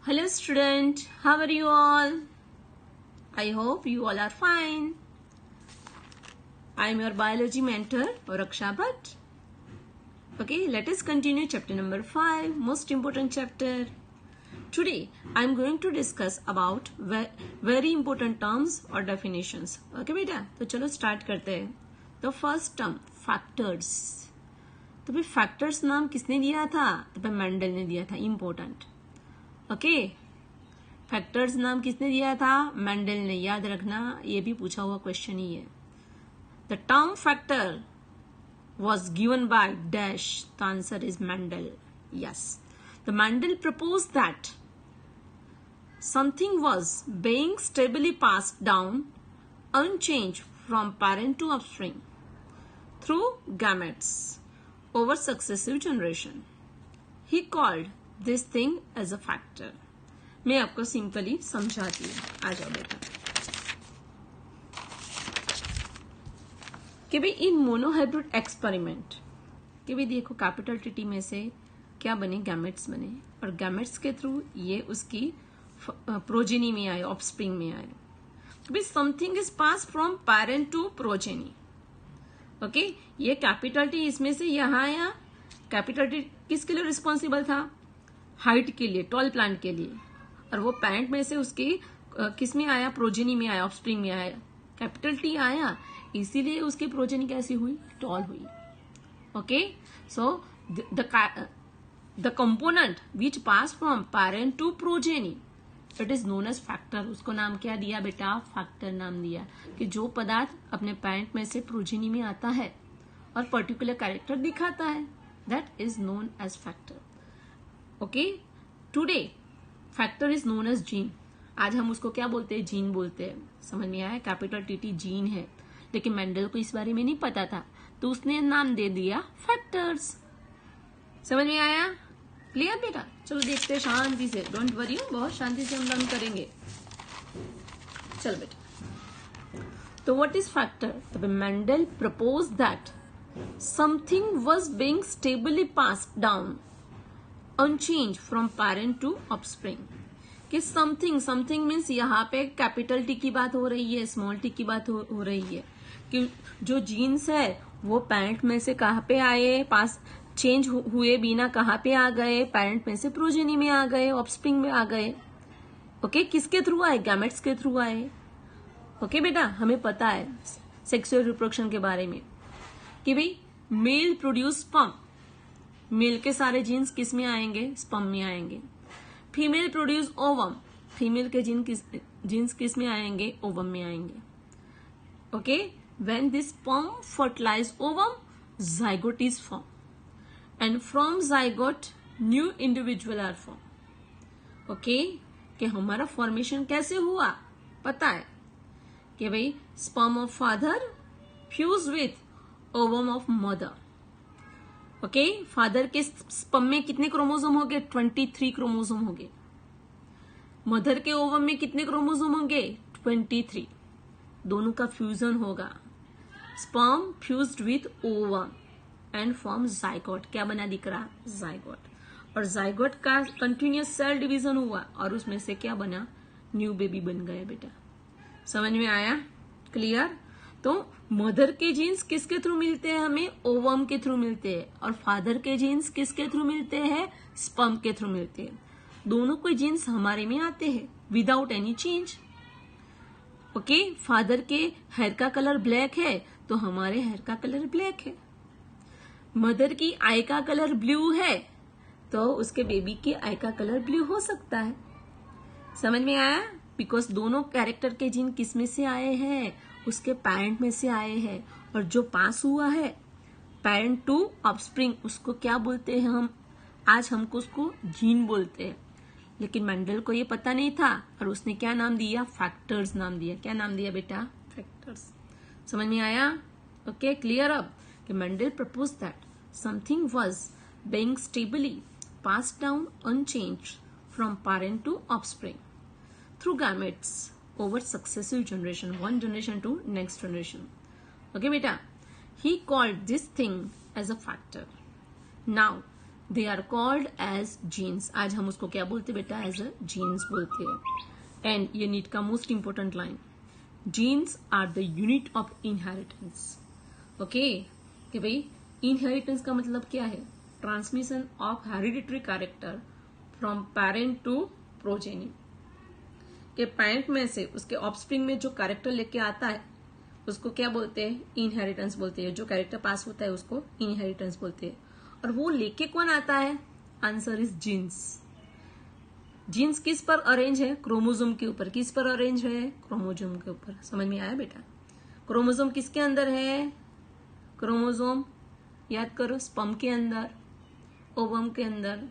Hello student, how are you all? I hope you all are fine. I am your biology mentor, Raksha Bhatt. Okay, let us continue chapter number 5, most important chapter. Today, I am going to discuss about very important terms or definitions. Okay बेटा, तो चलो start करते हैं. The first term, factors. तो भाई factors नाम किसने दिया था? तो भाई मेंडल ने दिया था, important. ओके फैक्टर्स नाम किसने दिया था? मेंडल ने. याद रखना, ये भी पूछा हुआ क्वेश्चन ही है. The term factor was given by dash. The answer is Mendel. Yes, the Mendel propose that something was being stably passed down unchange from parent to offspring through gametes over successive generation. He called this thing as a factor. मैं आपको simply समझाती हूँ. आ जाओ बेटा. कि भाई इन monohybrid experiment कि भाई देखो कैपिटल टीटी में से क्या बने? गैमेट्स बने. और गैमेट्स के थ्रू ये उसकी प्रोजेनी में आए, ऑफस्प्रिंग में आए. भाई something is pass from parent to progeny. Okay, ये कैपिटल टी इसमें से यहाँ आया. कैपिटल टी किसके लिए रिस्पॉन्सिबल था? हाइट के लिए, टॉल प्लांट के लिए. और वो पैरेंट में से उसकी किस में आया? प्रोजेनी में आया, ऑफस्प्रिंग में आया. कैपिटल टी आया, इसीलिए उसकी प्रोजेनी कैसी हुई? टॉल हुई. Okay, so the component which pass from parent to progeny it is known as factor. उसको नाम क्या दिया बेटा? फैक्टर नाम दिया. कि जो पदार्थ अपने पैरेंट में से प्रोजेनी में आता है और पर्टिकुलर कैरेक्टर दिखाता है, that is known as factor. Okay, today factor is known as gene. आज हम उसको क्या बोलते हैं? जीन बोलते हैं. समझ में आया? कैपिटल टीटी जीन है. लेकिन मेंडल को इस बारे में नहीं पता था, तो उसने नाम दे दिया फैक्टर्स. समझ में आया? क्लियर बेटा? चलो देखते हैं शांति से. डोंट वरी, बहुत शांति से हम लर्न करेंगे. चल बेटा, तो व्हाट इज फैक्टर? तो Mendel propose that something was being stably passed down unchange from parent to offspring. कि समथिंग मीन्स यहाँ पे कैपिटल टी की बात हो रही है, स्मॉल टी की बात हो रही है. कि जो जीन्स है वो पेरेंट में से कहाँ पे आए? पास चेंज हुए बिना कहाँ पे आ गए? पेरेंट में से प्रोजेनी में आ गए, ऑफस्प्रिंग में आ गए. ओके, किसके थ्रू आए? गैमेट्स के थ्रू आए. ओके बेटा, हमें पता है सेक्सुअल रिप्रोडक्शन के बारे में कि भाई मेल प्रोड्यूस स्पर्म. मेल के सारे जीन्स किस में आएंगे? स्पर्म में आएंगे. Female produce ovum. फीमेल के जीन्स किस में आएंगे? ओवम में आएंगे. Okay, when this sperm fertilize ovum, zygote is form and from zygote new individual are form. Okay, कि हमारा फॉर्मेशन कैसे हुआ? पता है कि भाई sperm of father fuse with ovum of mother. Okay, father के स्पर्म में कितने क्रोमोसोम होंगे? 23 क्रोमोसोम होंगे. मदर के ओवम में कितने क्रोमोसोम होंगे? 23. दोनों का फ्यूजन होगा. Sperm fused with ovum and form zygote. क्या बना दिख रहा? जाइगोट. और जाइगोट का कंटिन्यूअस सेल डिवीजन हुआ और उसमें से क्या बना? न्यू बेबी बन गया बेटा. समझ में आया? क्लियर? तो मदर के जीन्स किसके थ्रू मिलते हैं हमें? ओवम के थ्रू मिलते हैं. और फादर के जीन्स किसके थ्रू मिलते हैं? स्पर्म के थ्रू मिलते हैं. दोनों के जीन्स हमारे में आते हैं without any change. Okay, father के हेयर का कलर ब्लैक है तो हमारे हेयर का कलर ब्लैक है. मदर की आई का कलर ब्लू है तो उसके बेबी की आई का कलर ब्लू हो सकता है. समझ में आया? बिकॉज दोनों कैरेक्टर के जीन किस में से आए हैं? उसके पेरेंट में से आए हैं. और जो पास हुआ है पेरेंट टू ऑफस्प्रिंग, उसको क्या बोलते हैं हम? आज हमको उसको जीन बोलते हैं. लेकिन मेंडल को ये पता नहीं था और उसने क्या नाम दिया? फैक्टर्स नाम दिया. क्या नाम दिया बेटा? फैक्टर्स. समझ में आया? Okay, clear? अब कि Mendel propose that something was being stably passed down unchanged from parent to offspring through gametes over successive generation, one generation to next generation. Okay beta, he called this thing as a factor. Now they are called as genes. आज हम उसको क्या बोलते बेटा? As a jeans बोलते हैं। And ये NEET का most important line, genes are the unit of inheritance. Okay, कि भाई इनहेरिटेंस का मतलब क्या है? Transmission of hereditary character from parent to progeny. के पेरेंट में से उसके ऑफस्प्रिंग में जो कैरेक्टर लेके आता है उसको क्या बोलते हैं? इनहेरिटेंस बोलते हैं। जो कैरेक्टर पास होता है उसको इनहेरिटेंस बोलते हैं। और वो लेके कौन आता है? Answer is jeans. जीन्स किस पर अरेंज है? क्रोमोसोम के ऊपर। किस पर अरेंज है? क्रोमोसोम के ऊपर। समझ में आया बेटा? क्रोमोसोम किसके अंदर है? क्रोमोसोम याद करो, स्पर्म के अंदर, ओवम के अंदर।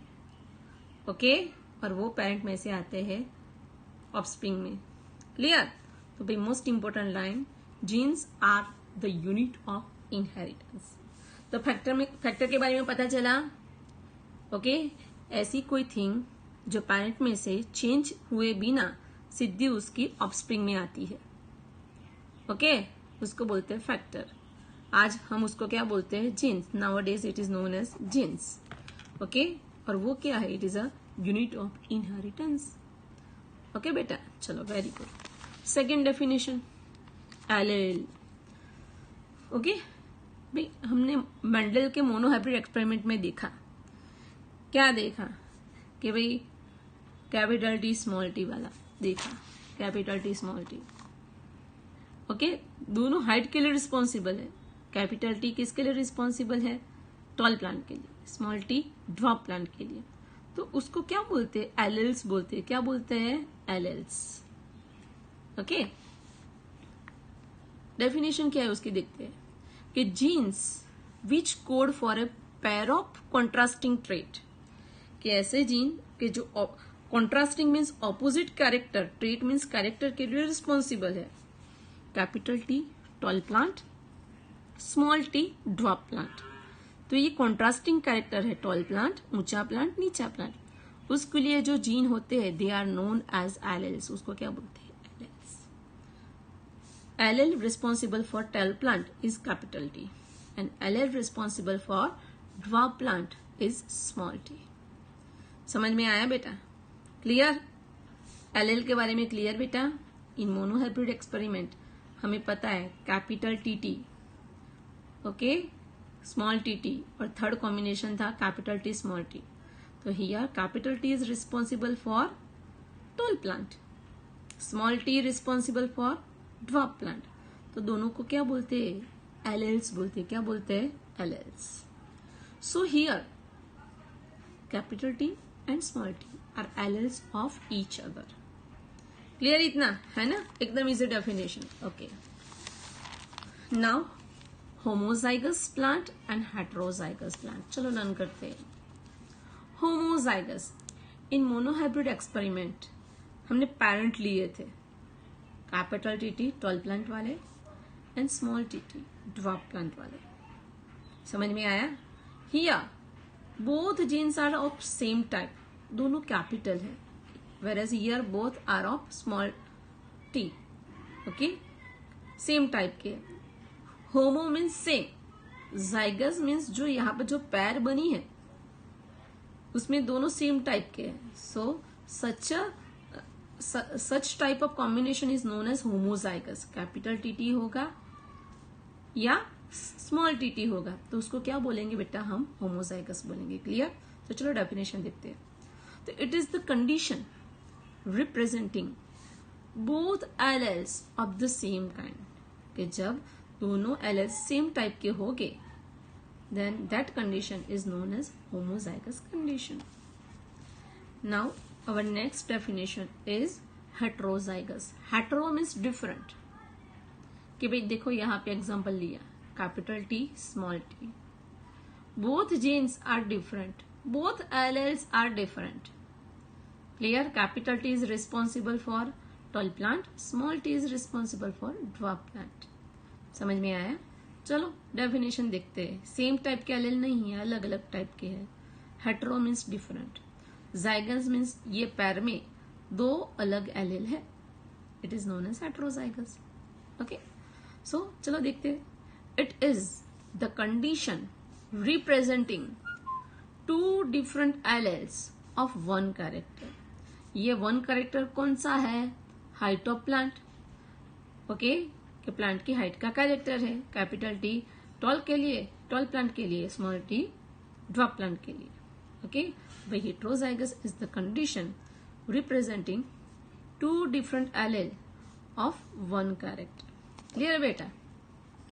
ओके, और वो पेरेंट में से आते हैं ऑफस्प्रिंग में। क्लियर? तो भाई most important line, genes are the unit of inheritance. तो फैक्टर के बारे में पता चला। ओके, ऐसी कोई थिंग जो पेरेंट में से चेंज हुए बिना सीधी उसकी ऑफस्प्रिंग में आती है। ओके, उसको बोलते हैं फैक्टर। आज हम उसको क्या बोलते हैं? Genes. Nowadays it is known as genes. Okay, और वो क्या है? It is a unit of inheritance. Okay बेटा, चलो very good. Second definition, allele. Okay भाई, हमने मेंडल के मोनोहाइब्रिड एक्सपेरिमेंट में देखा, क्या देखा? कि भाई कैपिटल टी स्मॉल टी वाला देखा, capital T small T. Okay, दोनों हाइट के लिए रिस्पॉन्सिबल है। कैपिटल टी किसके लिए रिस्पॉन्सिबल है? टॉल प्लांट के लिए। स्मॉल टी ड्रॉप प्लांट के लिए। तो उसको क्या बोलते हैं? एलेल्स बोलते हैं। क्या बोलते हैं? एलेल्स। ओके, डेफिनेशन क्या है उसकी देखते हैं कि genes which code for a pair of contrasting trait, कि ऐसे जीन के जो contrasting means opposite character, trait means character के लिए रिस्पॉन्सिबल है। Capital T tall plant, small T dwarf plant. तो ये कॉन्ट्रास्टिंग कैरेक्टर है, टॉल प्लांट, ऊंचा प्लांट, नीचा प्लांट। उसके लिए जो जीन होते हैं they are known as alleles. उसको क्या बोलते हैं? Alleles. Allele responsible for tall plant is capital T and allele responsible for drop plant is small T. समझ में आया बेटा? क्लियर? एलेल के बारे में क्लियर बेटा? इन मोनोहाइब्रिड एक्सपेरिमेंट हमें पता है capital T T, okay, small T T, और थर्ड कॉम्बिनेशन था कैपिटल टी स्मॉल टी। तो here capital T is responsible for tall plant, small T responsible for drop plant. तो दोनों को क्या बोलते हैं? एलेल्स बोलते हैं। क्या बोलते हैं? Alleles. So here capital T and small T are alleles of each other. Clear इतना है ना? एकदम easy definition. Okay, now homozygous plant and heterozygous plant. चलो लर्न करते हैं। होमोजाइगस, इन मोनोहाइब्रिड एक्सपेरिमेंट हमने पेरेंट लिए थे, capital T T tall plant वाले and small T T dwarf plant वाले। समझ में आया? Here both genes are of same type, दोनों कैपिटल है, whereas here both are of small t. Okay, same type के। होमो मीन्स सेम, जाइगस मीन्स जो यहाँ पर जो पैर बनी है उसमें दोनों सेम टाइप के हैं। So such type of combination is known as homozygous. Capital T होगा या स्मॉल टी होगा तो उसको क्या बोलेंगे बेटा? हम होमोजाइगस बोलेंगे। क्लियर? तो चलो डेफिनेशन देखते हैं। तो it is the condition representing both alleles of the same kind, कि जब दोनों alleles सेम टाइप के होंगे then that condition is known as homozygous condition. Now our next definition is heterozygous. hetero means different, कि भाई देखो यहाँ पे एग्जाम्पल लिया, capital T small T, both genes are different, both alleles are different. Clear? Capital T is responsible for tall plant, small t is responsible for dwarf plant. समझ में आया? चलो डेफिनेशन देखते हैं। सेम टाइप के allele नहीं है, अलग अलग टाइप के हैं। Hetero means different, zygous means ये पैर में दो अलग एलेल है, it is known as heterozygous. Okay, so चलो देखते हैं। It is the condition representing two different alleles of one character. ये वन कैरेक्टर कौन सा है? हाइट ऑफ प्लांट, ओके, कि प्लांट की हाइट का कैरेक्टर है। कैपिटल टी टॉल के लिए, टॉल प्लांट के लिए, स्मॉल टी ड्रॉप प्लांट के लिए, ओके। भाई heterozygous is the condition representing two different allele of one character. Clear बेटा?